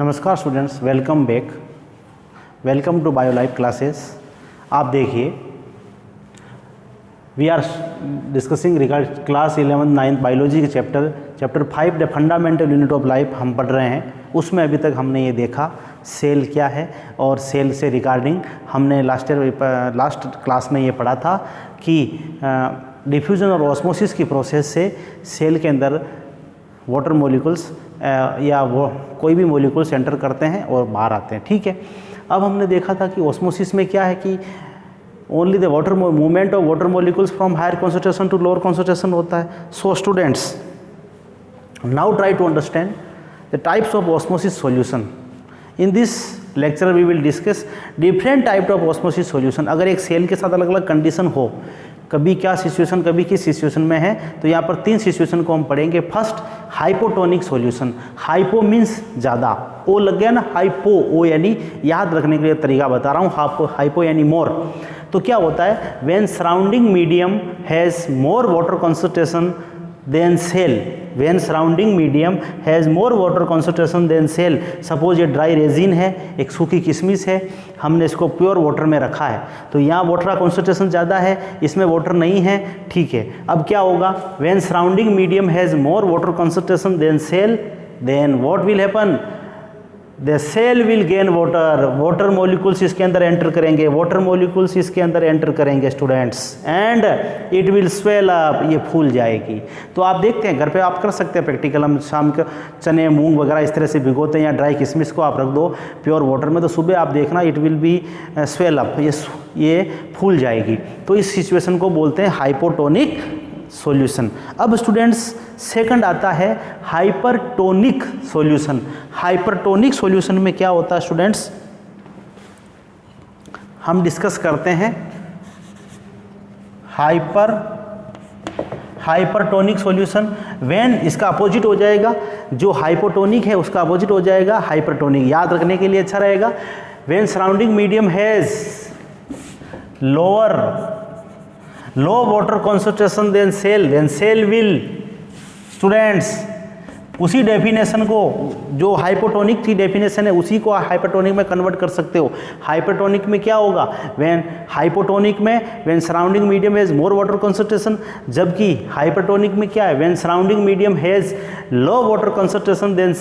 नमस्कार students, welcome back. Welcome to bio life classes. आप देखिए, we are discussing regard class 11 9th biology के chapter 5 the fundamental unit of life हम पढ़ रहे हैं। उसमें अभी तक हमने ये देखा सेल क्या है, और सेल से रिगार्डिंग हमने लास्ट क्लास में ये पढ़ा था कि डिफ्यूजन और ऑस्मोसिस की प्रोसेस से सेल के अंदर वाटर मॉलिक्यूल्स या वो कोई भी मॉलिक्यूल्स एंटर करते हैं और बाहर आते हैं। ठीक है, अब हमने देखा था कि ऑस्मोसिस में क्या है कि only the water movement of water molecules from higher concentration to lower concentration होता है। So students, now try to understand the types of osmosis solution. In this lecture we will discuss different type of osmosis solution. अगर एक cell के साथ अलग अलग condition हो, कभी क्या सिचुएशन, कभी किस सिचुएशन में है, तो यहाँ पर 3 सिचुएशन को हम पढ़ेंगे। First, hypotonic solution. Hypo means ज़्यादा, ओ लग गया ना, हाइपो, ओ यानी याद रखने के लिए तरीका बता रहा हूँ, हाइपो यानी मोर। तो क्या होता है, when surrounding medium has more water concentration than cell, when surrounding medium has more water concentration than cell। Suppose ये ड्राई रेजिन है, एक सूखी किशमिश है, हमने इसको प्योर वाटर में रखा है, तो यहाँ वाटर का कॉन्सेंट्रेशन ज़्यादा है, इसमें वाटर नहीं है। ठीक है, अब क्या होगा, when surrounding medium has more water concentration than cell, then what will happen, the cell will gain water। Water molecules इसके अंदर एंटर करेंगे, वाटर मॉलिक्यूल्स इसके अंदर एंटर करेंगे students, and it will swell up, ये फूल जाएगी। तो आप देखते हैं, घर पे आप कर सकते हैं प्रैक्टिकल, हम शाम के चने मूंग वगैरह इस तरह से भिगोते हैं, या ड्राई किशमिश को आप रख दो प्योर वाटर में, तो सुबह आप देखना it will be swell up, ये फूल जाएगी। तो इस सिचुएशन को बोलते हैं हाइपोटोनिक सॉल्यूशन। अब स्टूडेंट्स, सेकंड आता है हाइपरटोनिक सॉल्यूशन। हाइपरटोनिक सॉल्यूशन में क्या होता है स्टूडेंट्स, हम डिस्कस करते हैं हाइपरटोनिक सॉल्यूशन। व्हेन इसका अपोजिट हो जाएगा, जो हाइपोटोनिक है उसका अपोजिट हो जाएगा हाइपरटोनिक। याद रखने के लिए अच्छा रहेगा, when surrounding medium has low water concentration than cell will, students उसी डेफिनेशन को, जो हाइपोटोनिक की डेफिनेशन है उसी को हाइपरटोनिक में कन्वर्ट कर सकते हो। हाइपरटोनिक में क्या होगा, हाइपोटोनिक में when surrounding medium has more water concentration, जबकि हाइपरटोनिक में क्या है, when surrounding medium has low water concentration than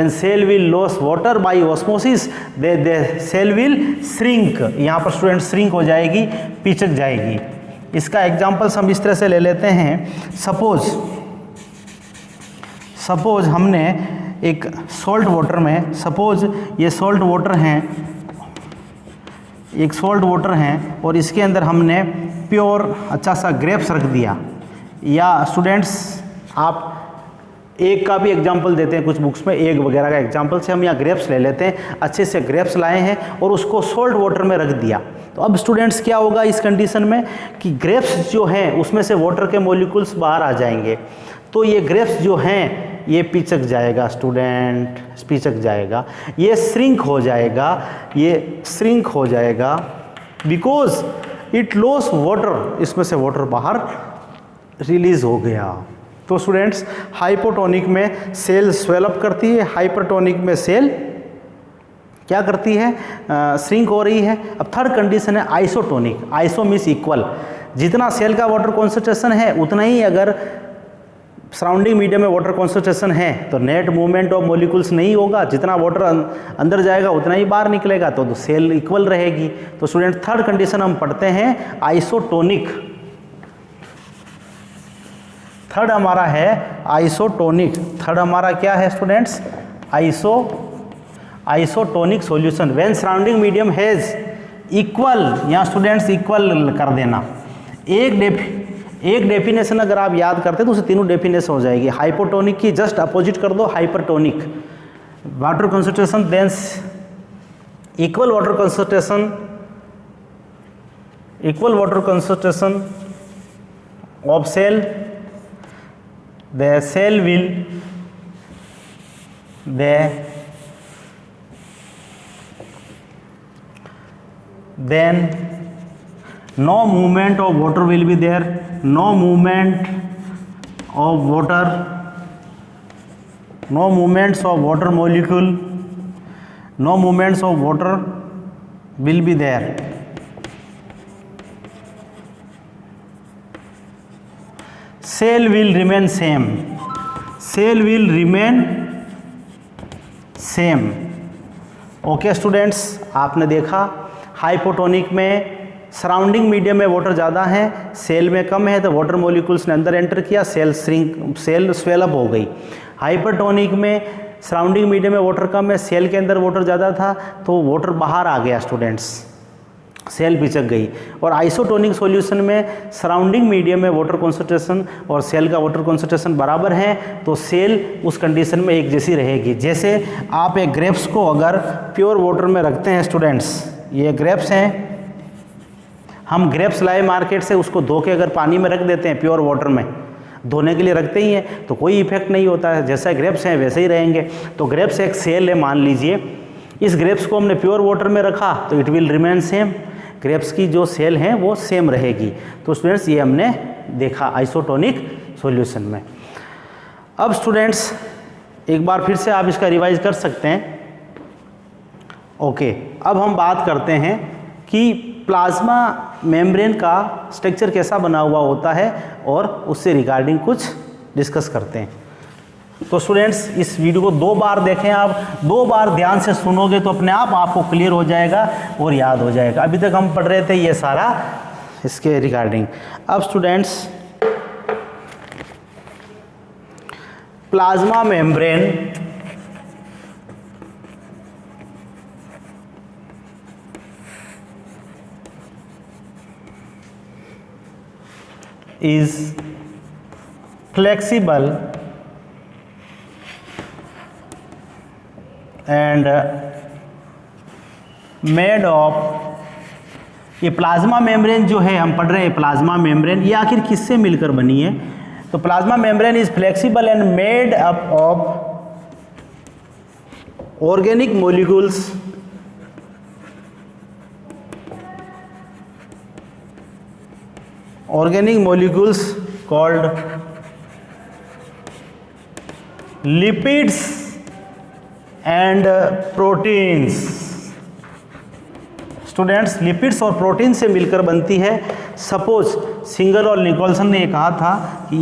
cell will loss water by osmosis, cell will shrink. यहाँ पर स्टूडेंट श्रिंक हो जाएगी, पिचक जाएगी। इसका एग्जाम्पल्स हम इस तरह से ले लेते हैं। सपोज हमने एक सॉल्ट वाटर में, सपोज ये सॉल्ट वाटर हैं, एक सॉल्ट वाटर हैं, और इसके अंदर हमने प्योर अच्छा सा ग्रेप्स रख दिया। या स्टूडेंट्स, आप एग का भी एग्जाम्पल देते हैं कुछ बुक्स में, एग वगैरह का एग्जाम्पल से हम यहाँ ग्रेप्स ले लेते हैं। अच्छे से ग्रेप्स लाए हैं और उसको सॉल्ट वाटर में रख दिया। तो अब स्टूडेंट्स क्या होगा इस कंडीशन में कि ग्रेप्स जो हैं उसमें से वाटर के मॉलिक्यूल्स बाहर आ जाएंगे, तो ये ग्रेप्स जो हैं ये पिचक जाएगा स्टूडेंट, पिचक जाएगा, ये श्रिंक हो जाएगा, बिकॉज इट लॉस वाटर, इसमें से वाटर बाहर रिलीज हो गया। तो स्टूडेंट्स, हाइपोटोनिक में सेल स्वेल अप करती है, हाइपरटोनिक में सेल क्या करती है, श्रिंक हो रही है। अब थर्ड कंडीशन है आइसोटोनिक। आइसो मीन्स इक्वल, जितना सेल का वाटर कॉन्सेंट्रेशन है उतना ही अगर सराउंडिंग मीडियम में वाटर कॉन्सेंट्रेशन है तो नेट मूवमेंट ऑफ मॉलिक्यूल्स नहीं होगा, जितना वाटर अंदर जाएगा उतना ही बाहर निकलेगा, तो सेल इक्वल रहेगी। तो स्टूडेंट, थर्ड कंडीशन हम पढ़ते हैं आइसोटोनिक। थर्ड हमारा है आइसोटोनिक। थर्ड हमारा क्या है students, isotonic solution. When surrounding medium has equal, यहाँ स्टूडेंट्स इक्वल कर देना। एक डेफिनेशन अगर आप याद करते तो उसे तीनों डेफिनेशन हो जाएगी। हाइपोटोनिक की जस्ट अपोजिट कर दो hypertonic. Water concentration than equal water concentration of cell, the cell will then no movement of water will be there, no movement of water, no movements of water molecule no movements of water will be there. Cell will remain same, cell will remain same. Okay students, आपने देखा hypotonic में surrounding medium में water ज़्यादा है, cell में कम है, तो water molecules ने अंदर एंटर किया, सेल स्वेल अप हो गई। हाइपरटोनिक में सराउंडिंग मीडियम में वाटर कम है, सेल के अंदर वाटर ज़्यादा था तो वाटर बाहर आ गया स्टूडेंट्स, सेल पिचक गई। और आइसोटोनिक सॉल्यूशन में सराउंडिंग मीडियम में वाटर कॉन्सेंट्रेशन और सेल का वाटर कॉन्सेंट्रेशन बराबर है, तो सेल उस कंडीशन में एक जैसी रहेगी। जैसे आप एक ग्रेप्स को अगर प्योर वाटर में रखते हैं स्टूडेंट्स, ये ग्रेप्स हैं, हम ग्रेप्स लाए मार्केट से, उसको धो के अगर पानी में रख देते हैं प्योर वाटर में, धोने के लिए रखते ही हैं तो कोई इफेक्ट नहीं होता है, जैसा ग्रेप्स हैं वैसे ही रहेंगे। तो ग्रेप्स एक सेल है मान लीजिए, इस ग्रेप्स को हमने प्योर वाटर में रखा तो it will remain same, grapes की जो सेल हैं वो सेम रहेगी। तो स्टूडेंट्स ये हमने देखा आइसोटोनिक सॉल्यूशन में। अब स्टूडेंट्स एक बार फिर से आप इसका रिवाइज कर सकते हैं। ओके, अब हम बात करते हैं कि प्लाज्मा मेम्ब्रेन का स्ट्रक्चर कैसा बना हुआ होता है और उससे रिगार्डिंग कुछ डिस्कस करते हैं। तो स्टूडेंट्स इस वीडियो को 2 बार देखें, आप 2 बार ध्यान से सुनोगे तो अपने आप आपको क्लियर हो जाएगा और याद हो जाएगा। अभी तक हम पढ़ रहे थे ये सारा इसके रिगार्डिंग। अब students plasma membrane is flexible and made of, ये प्लाज्मा मेम्ब्रेन जो है हम पढ़ रहे हैं, प्लाज्मा मेम्ब्रेन ये आखिर किससे मिलकर बनी है? तो plasma membrane is flexible and made up of organic molecules called lipids and proteins। Students lipids और प्रोटीन से मिलकर बनती है। सपोज सिंगर और निकोलसन ने ये कहा था कि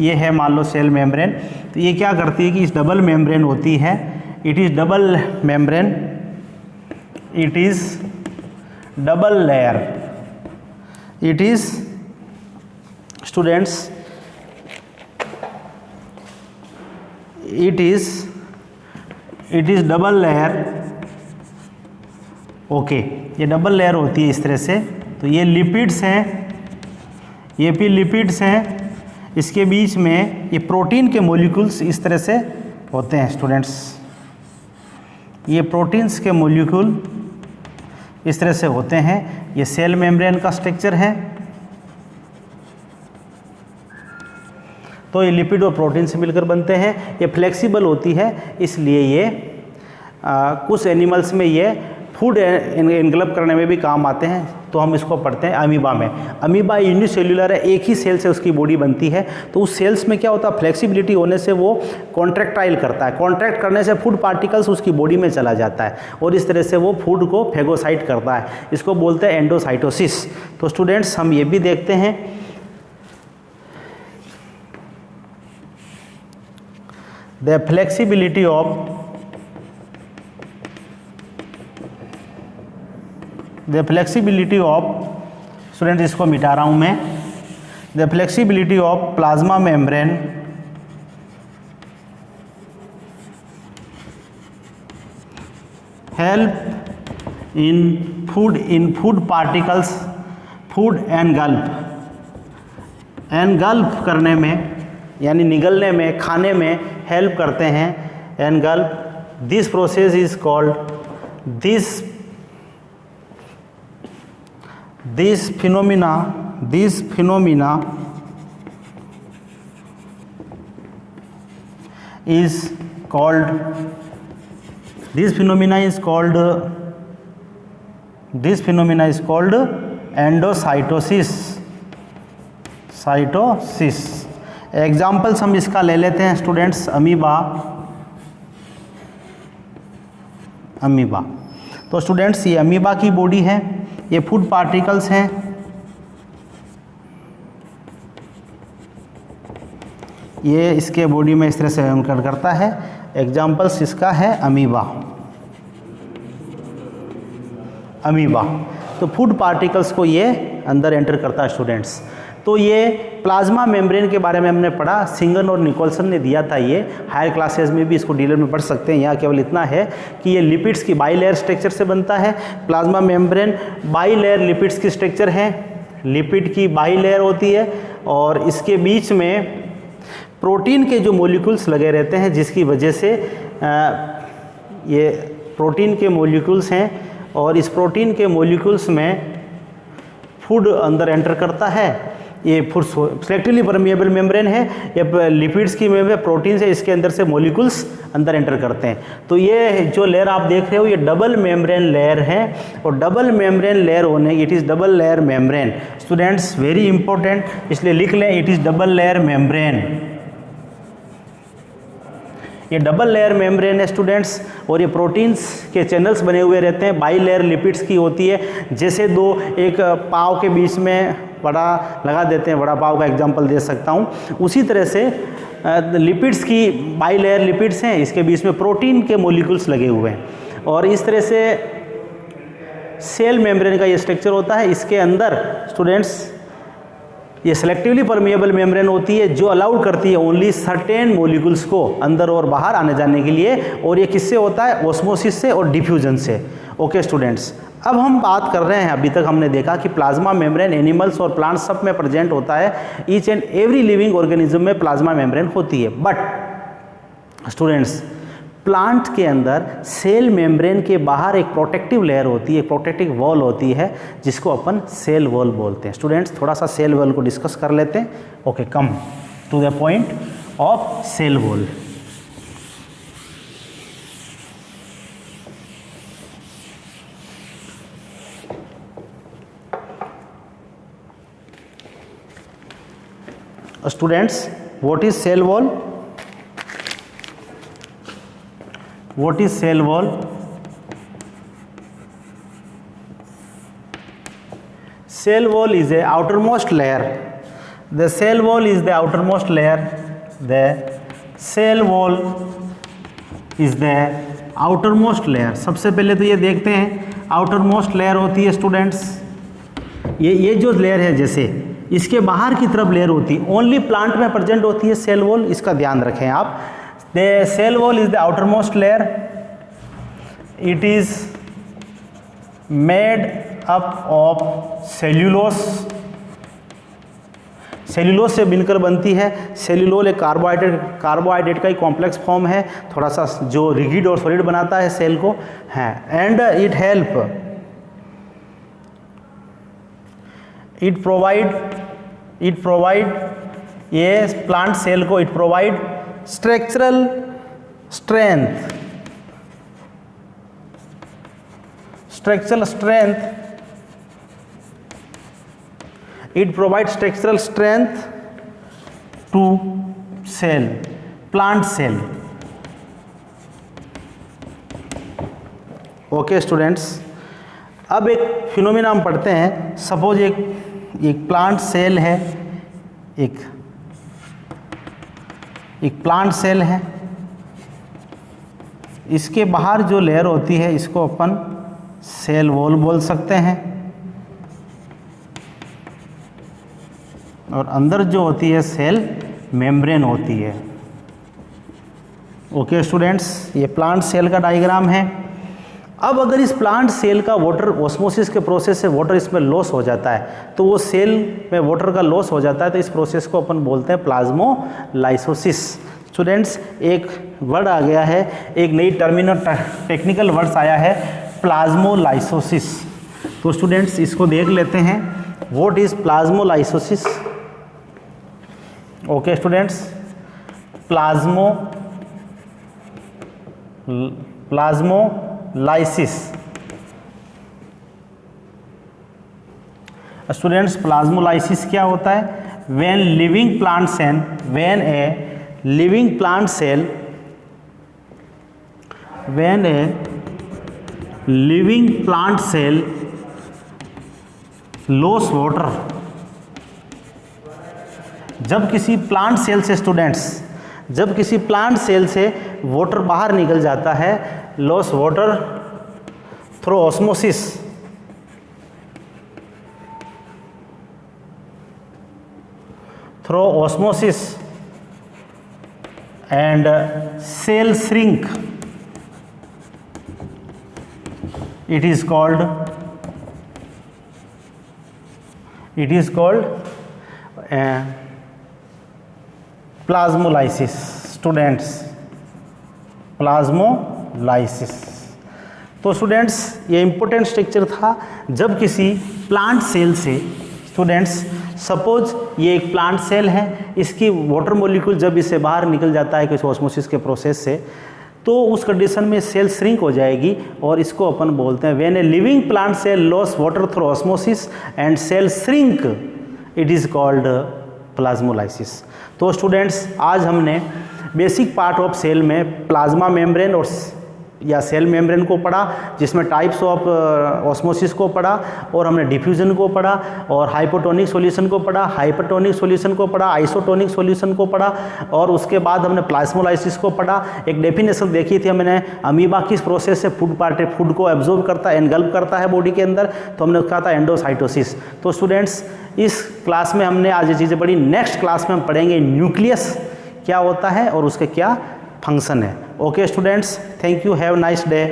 ये है मान लो सेल मेम्ब्रेन, तो ये क्या करती है कि इस डबल मेम्ब्रेन होती है, it is double membrane, it is double layer, it is students it is double layer. Okay, ये डबल लेयर होती है इस तरह से। तो ये लिपिड्स हैं, ये भी लिपिड्स हैं, इसके बीच में ये प्रोटीन के मॉलिक्यूल्स इस तरह से होते हैं स्टूडेंट्स, ये प्रोटीन्स के मॉलिक्यूल इस तरह से होते हैं। ये सेल मेम्ब्रेन का स्ट्रक्चर है। तो ये लिपिड और प्रोटीन से मिलकर बनते हैं। ये फ्लेक्सिबल होती है, इसलिए ये कुछ एनिमल्स में ये फूड इनगल्प करने में भी काम आते हैं। तो हम इसको पढ़ते हैं अमीबा में। अमीबा यूनिसेल्युलर है, एक ही सेल से उसकी बॉडी बनती है। तो उस सेल्स में क्या होता है, फ्लेक्सिबिलिटी होने से वो कॉन्ट्रैक्टाइल करता है, कॉन्ट्रैक्ट करने से फूड पार्टिकल्स उसकी बॉडी में चला जाता है और इस तरह से वो फूड को फेगोसाइट करता है। इसको बोलते हैं एंडोसाइटोसिस। तो स्टूडेंट्स हम ये भी देखते हैं, the flexibility of स्टूडेंट इसको मिटा रहा हूं मैं, the flexibility of plasma membrane help in food particles, food engulf करने में यानी निगलने में, खाने में हेल्प करते हैं, engulf. This process is called, this phenomena is called endocytosis. Examples हम इसका ले लेते हैं स्टूडेंट्स। Amoeba, amoeba. तो स्टूडेंट्स ये अमीबा की बॉडी है, ये फूड पार्टिकल्स हैं, ये इसके बॉडी में इस तरह से एंटर करता है। एग्जाम्पल्स इसका है अमीबा। अमीबा तो फूड पार्टिकल्स को ये अंदर एंटर करता है स्टूडेंट्स। तो ये प्लाज्मा मेम्ब्रेन के बारे में हमने पढ़ा, सिंगन और निकोलसन ने दिया था ये। हायर क्लासेस में भी इसको डिटेल में पढ़ सकते हैं। यहाँ केवल इतना है कि ये लिपिड्स की बाईलेयर स्ट्रक्चर से बनता है। प्लाज्मा मेम्ब्रेन बाईलेयर लिपिड्स की स्ट्रक्चर है, लिपिड की बाईलेयर होती है और इसके बीच में प्रोटीन के जो मॉलिक्यूल्स लगे रहते हैं, जिसकी वजह से ये प्रोटीन के मॉलिक्यूल्स हैं और इस प्रोटीन के मॉलिक्यूल्स में फूड अंदर एंटर करता है। ये फूड सेलेक्टिवली परमिएबल मेम्ब्रेन है, ये लिपिड्स की मेम्ब्रेन प्रोटीन से इसके अंदर से मॉलिक्यूल्स अंदर एंटर करते हैं। तो ये जो लेयर आप देख रहे हो ये डबल मेम्ब्रेन लेयर है और डबल मेम्ब्रेन लेयर होने it is double layer membrane. Students very important, इसलिए लिख लें it is double layer membrane. ये डबल लेयर मेम्ब्रेन है स्टूडेंट्स और ये प्रोटीन्स के चैनल्स बने हुए रहते हैं। बाई लेयर लिपिड्स की होती है, जैसे दो एक पाव के बीच में बड़ा लगा देते हैं, बड़ा पाव का एग्जांपल दे सकता हूँ। उसी तरह से लिपिड्स की बाई लेयर लिपिड्स हैं, इसके बीच में प्रोटीन के मॉलिक्यूल्स लगे हुए हैं और इस तरह से सेल मेम्ब्रेन का ये स्ट्रक्चर होता है। इसके अंदर स्टूडेंट्स ये सेलेक्टिवली परमिएबल मेम्ब्रेन होती है जो अलाउड करती है ओनली सर्टेन मॉलिक्यूल्स को अंदर और बाहर आने जाने के लिए, और ये किससे होता है? ऑस्मोसिस से और डिफ्यूजन से। ओके स्टूडेंट्स, अब हम बात कर रहे हैं, अभी तक हमने देखा कि प्लाज्मा मेम्ब्रेन एनिमल्स और प्लांट्स सब में प्रेजेंट होता है। Each and every living organism में प्लाज्मा मेम्ब्रेन होती है। बट स्टूडेंट्स प्लांट के अंदर सेल मेम्ब्रेन के बाहर एक प्रोटेक्टिव लेयर होती है, एक प्रोटेक्टिव वॉल होती है जिसको अपन सेल वॉल बोलते हैं। स्टूडेंट्स थोड़ा सा सेल वॉल को डिस्कस कर लेते हैं। Okay, come to the point of cell wall. Students what is cell wall? What is cell wall? Cell wall is a outermost layer. The cell wall is the outermost layer. The cell wall is the outermost layer. सबसे पहले तो ये देखते हैं outermost layer होती है students, ये जो लेयर है जैसे इसके बाहर की तरफ लेयर होती है, ओनली प्लांट में प्रेजेंट होती है सेल वॉल। इसका ध्यान रखें आप। The cell wall is the outermost layer. It is made up of cellulose. Cellulose से मिलकर बनती है। सेल्यूलोज एक कार्बोहाइड्रेट का ही कॉम्प्लेक्स फॉर्म है, थोड़ा सा जो रिगिड और सॉलिड बनाता है सेल को है। एंड इट प्रोवाइड ये प्लांट सेल को it provide structural strength it provides structural strength to cell, plant cell. Okay students, अब एक फिनोमेना हम पढ़ते हैं। सपोज एक प्लांट सेल है, एक प्लांट सेल है, इसके बाहर जो लेयर होती है इसको अपन सेल वॉल बोल सकते हैं और अंदर जो होती है सेल मेम्ब्रेन होती है। ओके स्टूडेंट्स, ये प्लांट सेल का डायग्राम है। अब अगर इस प्लांट सेल का वाटर ऑस्मोसिस के प्रोसेस से वाटर इसमें लॉस हो जाता है, तो वो सेल में वाटर का लॉस हो जाता है, तो इस प्रोसेस को अपन बोलते हैं प्लाज्मोलाइसोसिस। स्टूडेंट्स एक वर्ड आ गया है, एक नई टर्मिनल टेक्निकल वर्ड्स आया है, प्लाज्मोलाइसोसिस। तो स्टूडेंट्स इसको देख लेते हैं, what is plasmolysosis. Okay students, plasmolysis. Students plasmolysis क्या होता है? When a living living plant cell loss water. जब किसी प्लांट सेल से स्टूडेंट्स, जब किसी प्लांट सेल से वाटर बाहर निकल जाता है, loss water through osmosis, through osmosis and cell shrink, it is called plasmolysis. Students, plasmolysis. तो स्टूडेंट्स ये इंपॉर्टेंट स्ट्रक्चर था। जब किसी प्लांट सेल से स्टूडेंट्स, सपोज ये एक प्लांट सेल है, इसकी वाटर मॉलिक्यूल जब इससे बाहर निकल जाता है किसी ऑस्मोसिस के प्रोसेस से, तो उस कंडीशन में सेल श्रिंक हो जाएगी और इसको अपन बोलते हैं when a living plant cell loss water through osmosis and cell shrink, it is called plasmolysis. तो स्टूडेंट्स आज हमने बेसिक पार्ट ऑफ सेल में प्लाज्मा मेम्ब्रेन और या सेल मेम्ब्रेन को पढ़ा, जिसमें टाइप्स ऑफ ऑस्मोसिस को पढ़ा, और हमने डिफ्यूजन को पढ़ा, और हाइपोटोनिक सॉल्यूशन को पढ़ा, हाइपरटोनिक सॉल्यूशन को पढ़ा, आइसोटोनिक सॉल्यूशन को पढ़ा, और उसके बाद हमने प्लाज्मोलाइसिस को पढ़ा। एक डेफिनेशन देखी थी हमने, अमीबा किस प्रोसेस से फूड को एब्जॉर्ब करता है, एनगल्प करता है बॉडी के अंदर, तो हमने कहा था एंडोसाइटोसिस। तो स्टूडेंट्स इस क्लास में हमने आज ये चीज़ें पढ़ी। नेक्स्ट क्लास में हम पढ़ेंगे न्यूक्लियस क्या होता है और उसके क्या फंक्शन है। Okay students, thank you, have nice day.